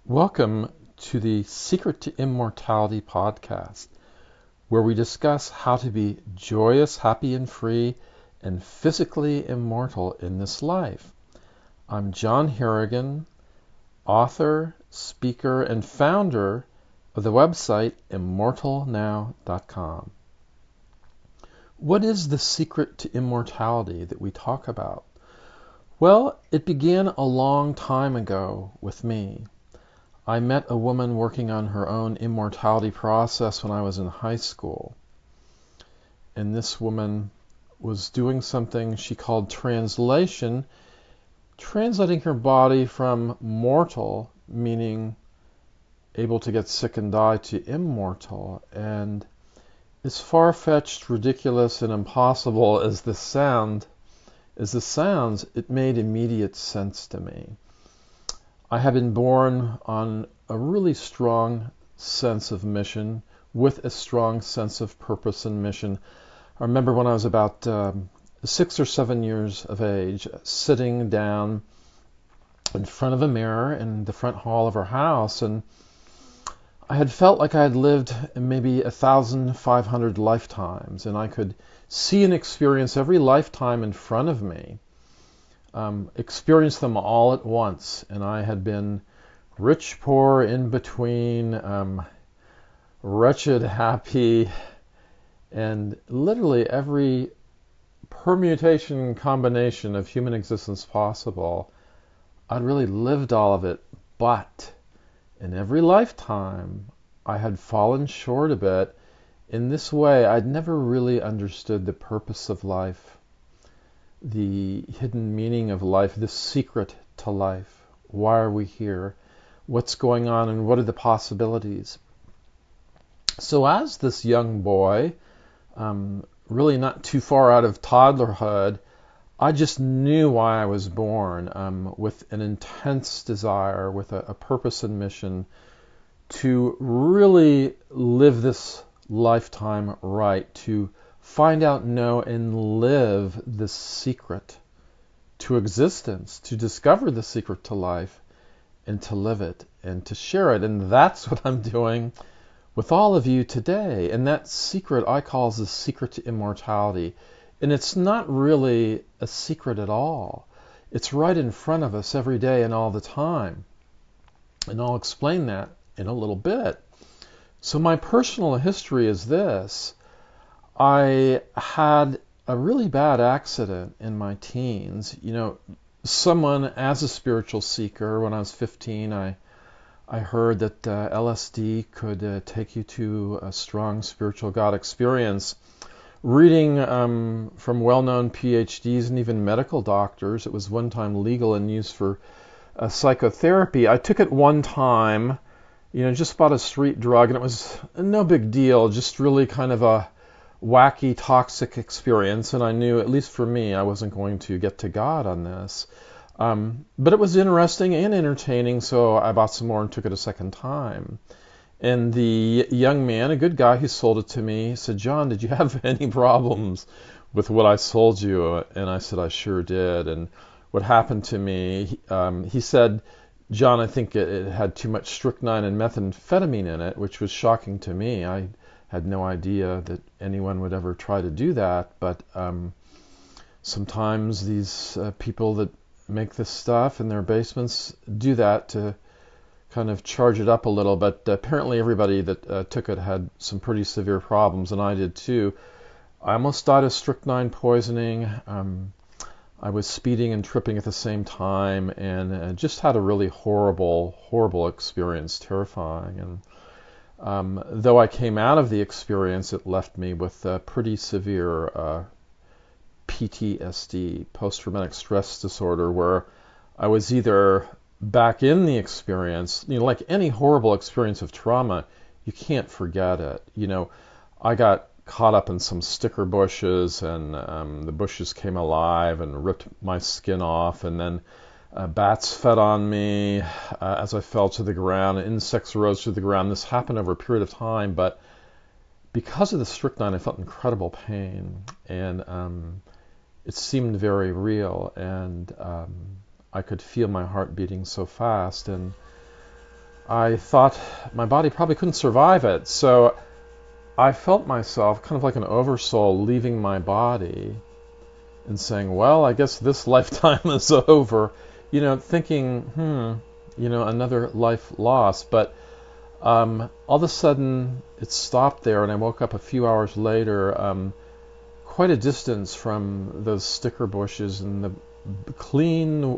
Welcome to the Secret to Immortality podcast, where we discuss how to be joyous, happy, and free, and physically immortal in this life. I'm John Harrigan, author, speaker, and founder of the website immortalnow.com. What is the secret to immortality that we talk about? Well, it began a long time ago with me. I met a woman working on her own immortality process when I was in high school. And this woman was doing something she called translation, translating her body from mortal, meaning able to get sick and die, to immortal. And as far-fetched, ridiculous, and impossible as this sounds, it made immediate sense to me. I had been born on a really strong sense of mission, with a strong sense of purpose and mission. I remember when I was about 6 or 7 years of age, sitting down in front of a mirror in the front hall of our house, and I had felt like I had lived maybe 1,500 lifetimes, and I could see and experience every lifetime in front of me. Experience them all at once, and I had been rich, poor, in between, wretched, happy, and literally every permutation and combination of human existence possible. I'd really lived all of it, but in every lifetime I had fallen short a bit. In this way, I'd never really understood the purpose of life, the hidden meaning of life, the secret to life. Why are we here? What's going on, and what are the possibilities? So as this young boy, really not too far out of toddlerhood, I just knew why I was born, with an intense desire, with a purpose and mission to really live this lifetime right, to find out, know, and live the secret to existence, to discover the secret to life, and to live it, and to share it. And that's what I'm doing with all of you today. And that secret I call the secret to immortality. And it's not really a secret at all. It's right in front of us every day and all the time. And I'll explain that in a little bit. So my personal history is this. I had a really bad accident in my teens. Someone, as a spiritual seeker, when I was 15, I heard that LSD could take you to a strong spiritual God experience. Reading from well-known PhDs and even medical doctors, it was one time legal and used for psychotherapy. I took it one time, just bought a street drug, and it was no big deal, just really kind of a wacky, toxic experience, and I knew, at least for me, I wasn't going to get to God on this. But it was interesting and entertaining, so I bought some more and took it a second time. And the young man, a good guy who sold it to me, said, "John, did you have any problems with what I sold you?" And I said, "I sure did." And what happened to me, he said, "John, I think it had too much strychnine and methamphetamine in it," which was shocking to me. I had no idea that anyone would ever try to do that, but sometimes these people that make this stuff in their basements do that to kind of charge it up a little, but apparently everybody that took it had some pretty severe problems, and I did too. I almost died of strychnine poisoning. I was speeding and tripping at the same time, and just had a really horrible experience, terrifying. And though I came out of the experience, it left me with pretty severe PTSD, post-traumatic stress disorder, where I was either back in the experience, like any horrible experience of trauma, you can't forget it. I got caught up in some sticker bushes, and the bushes came alive and ripped my skin off, and then bats fed on me as I fell to the ground. Insects rose through the ground. This happened over a period of time, but because of the strychnine, I felt incredible pain, and it seemed very real, and I could feel my heart beating so fast. And I thought my body probably couldn't survive it. So I felt myself kind of like an oversoul leaving my body and saying, well, I guess this lifetime is over, thinking, another life lost. But all of a sudden, it stopped there, and I woke up a few hours later, quite a distance from those sticker bushes and the clean,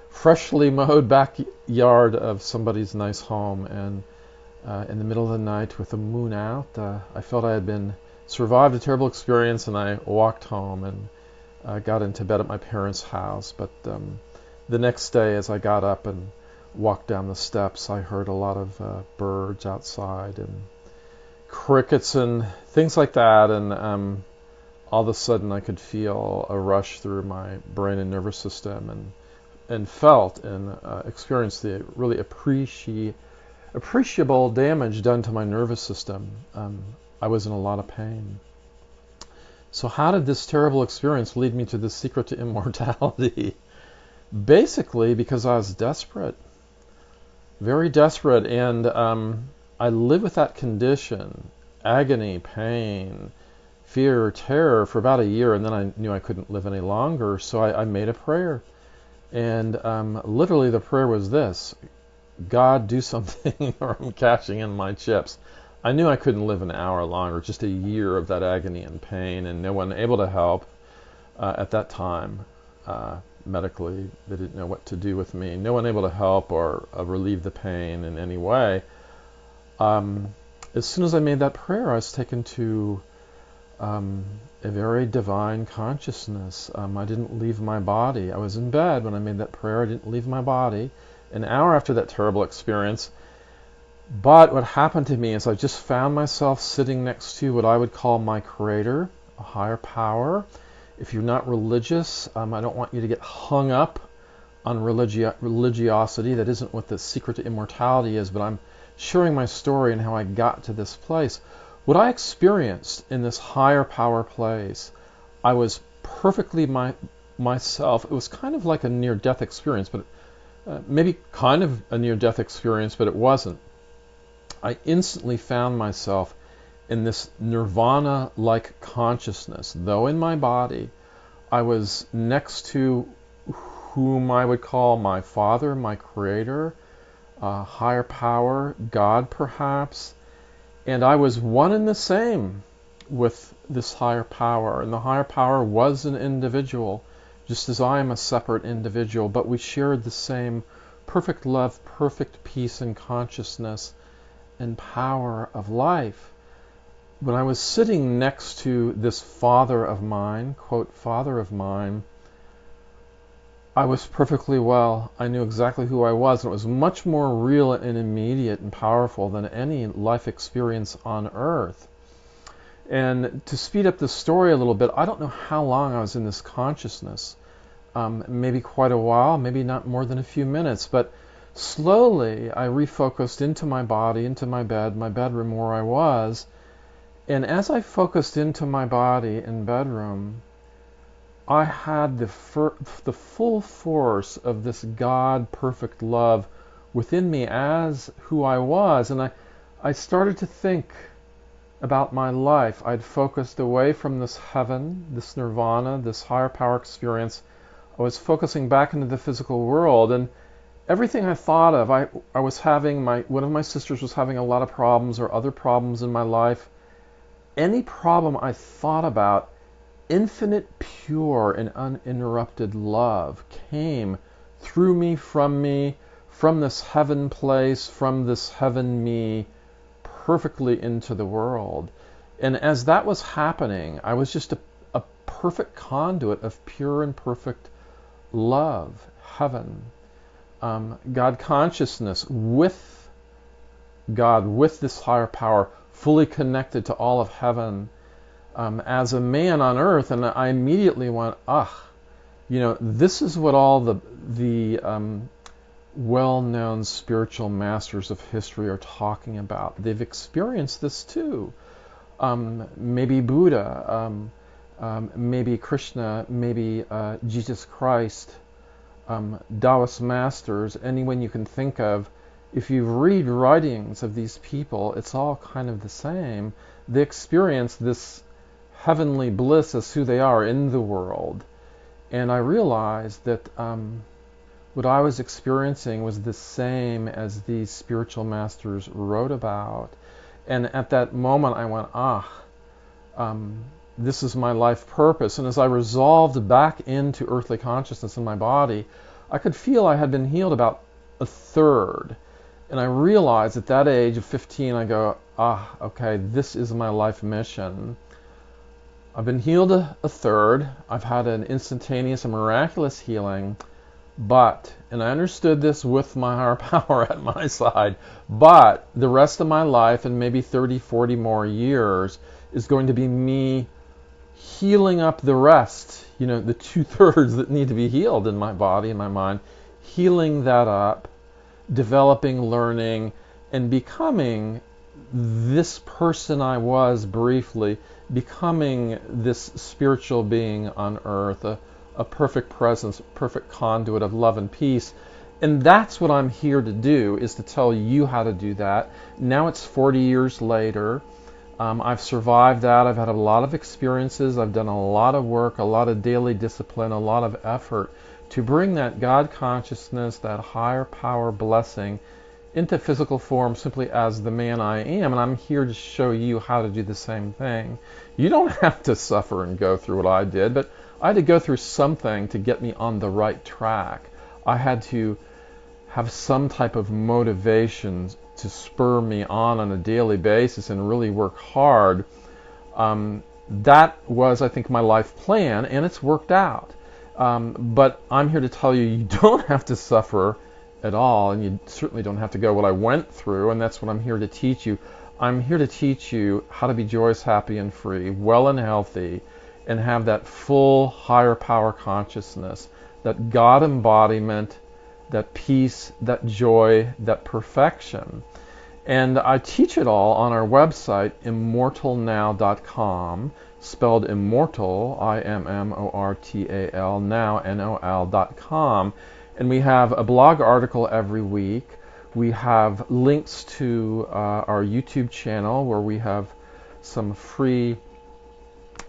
freshly mowed backyard of somebody's nice home. And in the middle of the night, with the moon out, I felt I had survived a terrible experience, and I walked home and got into bed at my parents' house. But the next day, as I got up and walked down the steps, I heard a lot of birds outside and crickets and things like that. And all of a sudden, I could feel a rush through my brain and nervous system, and felt and experienced the really appreciable damage done to my nervous system. I was in a lot of pain. So how did this terrible experience lead me to the secret to immortality? Basically, because I was desperate, very desperate, and I lived with that condition, agony, pain, fear, terror, for about a year, and then I knew I couldn't live any longer, so I made a prayer. And literally the prayer was this: God, do something or I'm cashing in my chips. I knew I couldn't live an hour longer, just a year of that agony and pain, and no one able to help at that time. Medically, they didn't know what to do with me. No one able to help or relieve the pain in any way. As soon as I made that prayer, I was taken to a very divine consciousness. I didn't leave my body. I was in bed when I made that prayer. I didn't leave my body. An hour after that terrible experience. But what happened to me is I just found myself sitting next to what I would call my creator, a higher power. If you're not religious, I don't want you to get hung up on religiosity. That isn't what the secret to immortality is, but I'm sharing my story and how I got to this place. What I experienced in this higher power place, I was perfectly myself. It was kind of like a near-death experience, but maybe kind of a near-death experience, but it wasn't. I instantly found myself in this nirvana-like consciousness. Though in my body, I was next to whom I would call my Father, my Creator, higher power, God perhaps, and I was one and the same with this higher power. And the higher power was an individual, just as I am a separate individual, but we shared the same perfect love, perfect peace and consciousness and power of life. When I was sitting next to this Father of mine, quote, Father of mine, I was perfectly well. I knew exactly who I was, and it was much more real and immediate and powerful than any life experience on earth. And to speed up the story a little bit, I don't know how long I was in this consciousness. Maybe quite a while, maybe not more than a few minutes, but slowly I refocused into my body, into my bed, my bedroom where I was. And as I focused into my body and bedroom, I had the full force of this God perfect love within me as who I was. And I started to think about my life. I'd focused away from this heaven, this nirvana, this higher power experience. I was focusing back into the physical world, and everything I thought of, I was having, one of my sisters was having a lot of problems or other problems in my life. Any problem I thought about, infinite, pure, and uninterrupted love came through me, from this heaven place, from this heaven me, perfectly into the world. And as that was happening, I was just a perfect conduit of pure and perfect love, heaven, God consciousness with God, with this higher power, fully connected to all of heaven, as a man on earth. And I immediately went, this is what all the well-known spiritual masters of history are talking about. They've experienced this too. Maybe Buddha, maybe Krishna, maybe Jesus Christ, Taoist masters, anyone you can think of, if you read writings of these people, it's all kind of the same. They experience this heavenly bliss as who they are in the world. And I realized that what I was experiencing was the same as these spiritual masters wrote about. And at that moment I went, this is my life purpose. And as I resolved back into earthly consciousness in my body, I could feel I had been healed about a third. And I realized at that age of 15, I go, okay, this is my life mission. I've been healed a third. I've had an instantaneous and miraculous healing. But, and I understood this with my higher power at my side, but the rest of my life, and maybe 30, 40 more years, is going to be me healing up the rest, the 2/3 that need to be healed in my body and my mind, healing that up, developing, learning, and becoming this person I was briefly, becoming this spiritual being on earth, a perfect presence, perfect conduit of love and peace. And that's what I'm here to do, is to tell you how to do that. Now it's 40 years later. I've survived that. I've had a lot of experiences. I've done a lot of work, a lot of daily discipline, a lot of effort to bring that God consciousness, that higher power blessing into physical form simply as the man I am. And I'm here to show you how to do the same thing. You don't have to suffer and go through what I did, but I had to go through something to get me on the right track. I had to have some type of motivation to spur me on a daily basis and really work hard. That was, I think, my life plan, and it's worked out. But I'm here to tell you, you don't have to suffer at all, and you certainly don't have to go what I went through, and that's what I'm here to teach you. I'm here to teach you how to be joyous, happy, and free, well and healthy, and have that full higher power consciousness, that God embodiment, that peace, that joy, that perfection. And I teach it all on our website, immortalnow.com, spelled immortal, immortal, now, NOL.com. And we have a blog article every week. We have links to our YouTube channel where we have some free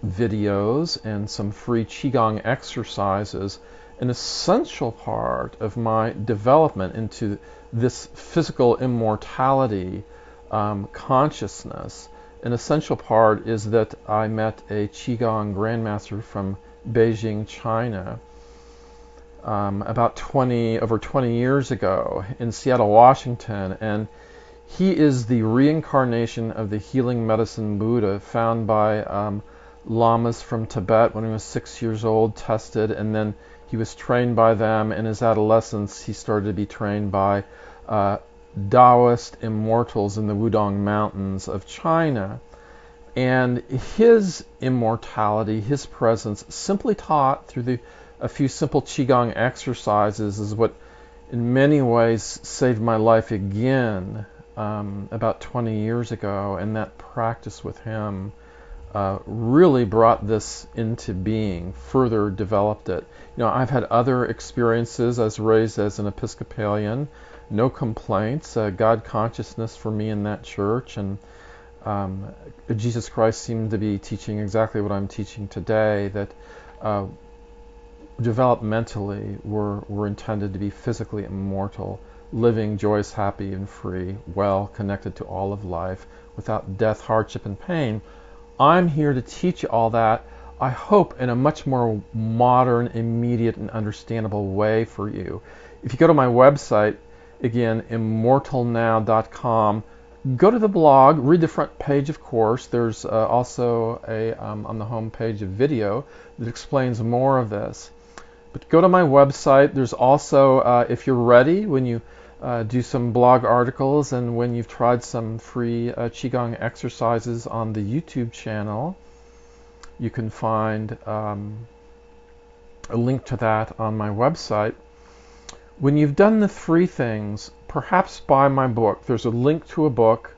videos and some free Qigong exercises. An essential part of my development into this physical immortality consciousness, an essential part is that I met a Qigong grandmaster from Beijing, China, about over 20 years ago in Seattle, Washington, and he is the reincarnation of the healing medicine Buddha found by lamas from Tibet when he was 6 years old, tested, and then he was trained by them. In his adolescence, he started to be trained by Taoist immortals in the Wudong Mountains of China. And his immortality, his presence, simply taught through a few simple Qigong exercises, is what in many ways saved my life again about 20 years ago. And that practice with him really brought this into being, further developed it. I've had other experiences. I was raised as an Episcopalian, no complaints, God consciousness for me in that church, and Jesus Christ seemed to be teaching exactly what I'm teaching today, that developmentally we're intended to be physically immortal, living joyous, happy, and free, well connected to all of life, without death, hardship, and pain. I'm here to teach you all that, I hope, in a much more modern, immediate, and understandable way for you. If you go to my website, again, immortalnow.com, go to the blog, read the front page, of course. There's also on the home page a video that explains more of this. But go to my website. There's also, if you're ready, when you do some blog articles and when you've tried some free Qigong exercises on the YouTube channel, you can find a link to that on my website. When you've done the three things, perhaps buy my book. There's a link to a book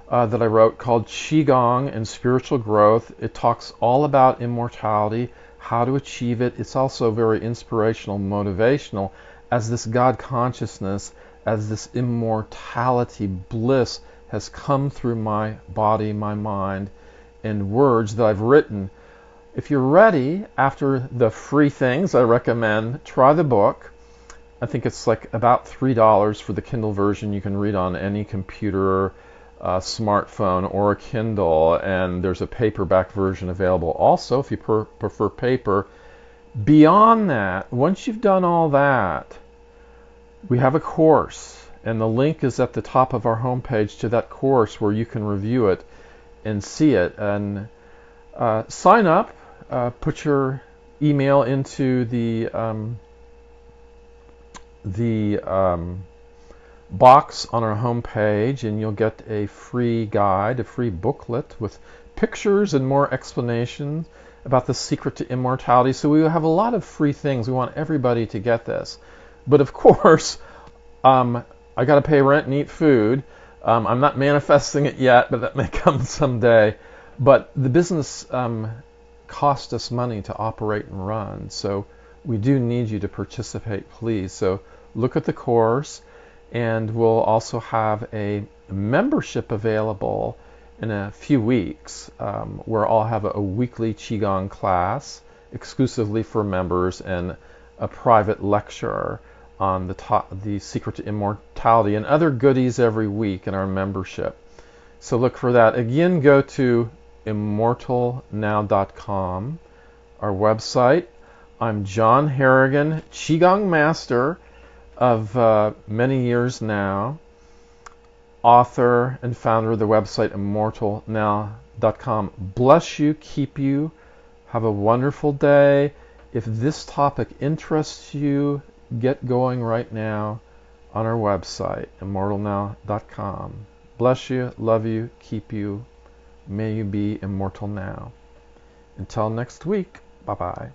that I wrote called Qigong and Spiritual Growth. It talks all about immortality, how to achieve it. It's also very inspirational, motivational, as this God consciousness, as this immortality bliss has come through my body, my mind, and words that I've written. If you're ready, after the free things, I recommend try the book. I think it's like about $3 for the Kindle version. You can read on any computer, smartphone, or a Kindle, and there's a paperback version available also if you prefer paper. Beyond that, once you've done all that, we have a course, and the link is at the top of our homepage to that course where you can review it and see it. And sign up, put your email into the box on our homepage, and you'll get a free guide, a free booklet with pictures and more explanations about the secret to immortality. So we have a lot of free things. We want everybody to get this. But of course, I got to pay rent and eat food. I'm not manifesting it yet, but that may come someday. But the business cost us money to operate and run. So we do need you to participate, please. So look at the course, and we'll also have a membership available in a few weeks where I'll have a weekly Qigong class exclusively for members and a private lecture on the secret to immortality and other goodies every week in our membership. So look for that. Again, go to immortalnow.com, our website. I'm John Harrigan, Qigong master of many years now, author and founder of the website immortalnow.com. Bless you, keep you, have a wonderful day. If this topic interests you, get going right now on our website, immortalnow.com. Bless you, love you, keep you. May you be immortal now. Until next week, bye-bye.